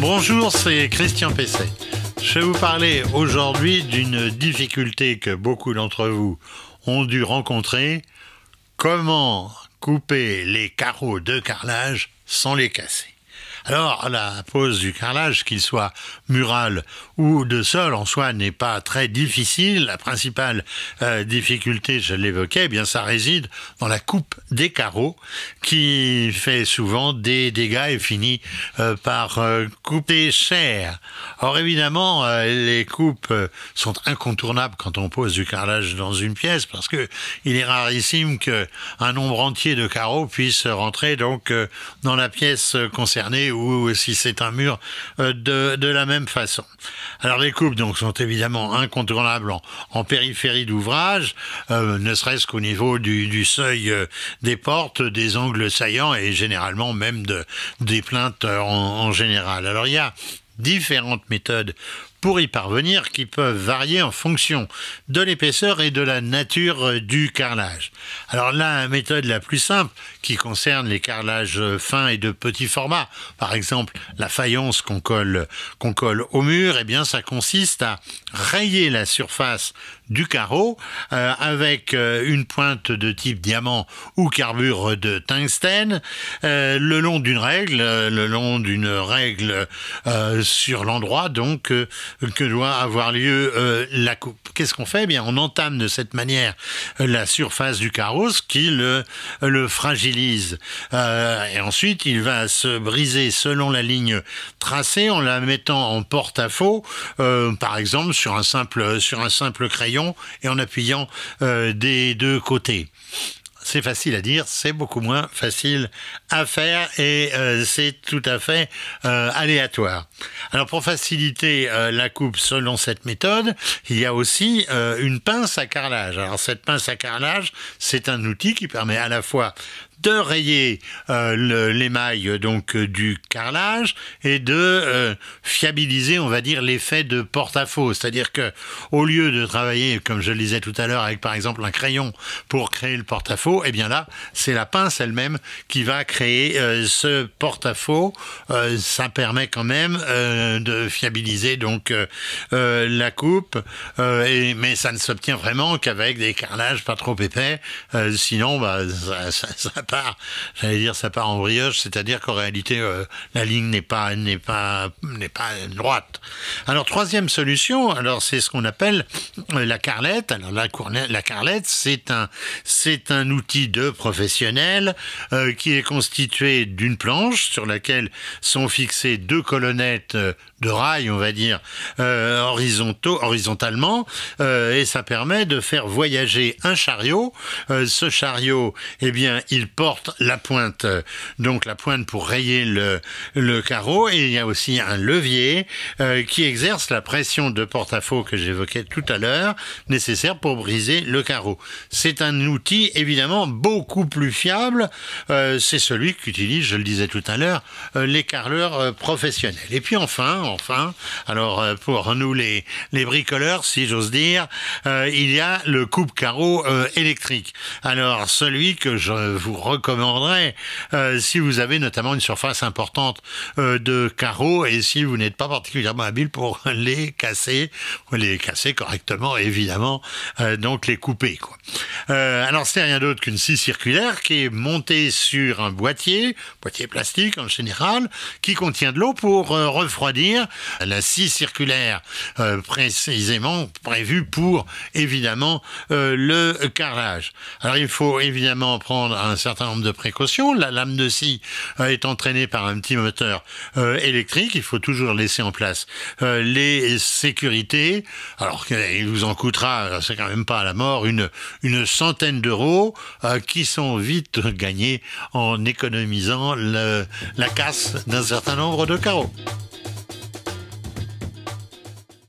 Bonjour, c'est Christian Pesset. Je vais vous parler aujourd'hui d'une difficulté que beaucoup d'entre vous ont dû rencontrer. Comment couper les carreaux de carrelage sans les casser? Alors, la pose du carrelage, qu'il soit mural ou de sol, en soi, n'est pas très difficile. La principale difficulté, je l'évoquais, eh bien, ça réside dans la coupe des carreaux, qui fait souvent des dégâts et finit par couper cher. Or, évidemment, les coupes sont incontournables quand on pose du carrelage dans une pièce, parce que il est rarissime qu'un nombre entier de carreaux puisse rentrer donc dans la pièce concernée, ou si c'est un mur de la même façon. Alors les coupes donc sont évidemment incontournables en périphérie d'ouvrage, ne serait-ce qu'au niveau du seuil des portes, des angles saillants et généralement même des plaintes en général. Alors il y a différentes méthodes pour y parvenir, qui peuvent varier en fonction de l'épaisseur et de la nature du carrelage. Alors la méthode la plus simple, qui concerne les carrelages fins et de petit format, par exemple la faïence qu'on colle au mur, eh bien ça consiste à rayer la surface du carreau avec une pointe de type diamant ou carbure de tungstène le long d'une règle, sur l'endroit donc que doit avoir lieu la coupe. Qu'est-ce qu'on fait? Eh bien, on entame de cette manière la surface du carreau, ce qui le fragilise. Et ensuite, il va se briser selon la ligne tracée en la mettant en porte-à-faux, par exemple sur un simple crayon et en appuyant des deux côtés. C'est facile à dire, c'est beaucoup moins facile à faire et c'est tout à fait aléatoire. Alors pour faciliter la coupe selon cette méthode, il y a aussi une pince à carrelage. Alors cette pince à carrelage, c'est un outil qui permet à la fois de rayer l'émail donc du carrelage et de fiabiliser, on va dire, l'effet de porte-à-faux. C'est-à-dire que au lieu de travailler, comme je le disais tout à l'heure, avec par exemple un crayon pour créer le porte-à-faux, eh bien là, c'est la pince elle-même qui va créer ce porte-à-faux. Ça permet quand même de fiabiliser donc la coupe, mais ça ne s'obtient vraiment qu'avec des carrelages pas trop épais. Sinon, ça part en brioche, c'est-à-dire qu'en réalité la ligne n'est pas droite. Alors troisième solution, alors c'est ce qu'on appelle la carrelette. Alors la carrelette, c'est un outil de professionnel qui est constitué d'une planche sur laquelle sont fixées deux colonnettes de rails, on va dire, horizontalement, et ça permet de faire voyager un chariot. Ce chariot, eh bien, il porte la pointe, donc la pointe pour rayer le carreau, et il y a aussi un levier qui exerce la pression de porte-à-faux que j'évoquais tout à l'heure, nécessaire pour briser le carreau. C'est un outil évidemment beaucoup plus fiable, c'est celui qu'utilisent, je le disais tout à l'heure, les carreleurs professionnels. Et puis enfin, alors pour nous les bricoleurs, si j'ose dire, il y a le coupe-carreau électrique. Alors celui que je vous recommanderais si vous avez notamment une surface importante de carreaux et si vous n'êtes pas particulièrement habile pour les casser correctement, évidemment, donc les couper, quoi. Alors c'est rien d'autre qu'une scie circulaire qui est montée sur un boîtier plastique en général, qui contient de l'eau pour refroidir. La scie circulaire précisément prévue pour évidemment le carrelage. Alors il faut évidemment prendre un certain nombre de précautions. La lame de scie est entraînée par un petit moteur électrique. Il faut toujours laisser en place les sécurités. Alors il vous en coûtera, c'est quand même pas à la mort, une centaine d'euros qui sont vite gagnés en économisant la casse d'un certain nombre de carreaux.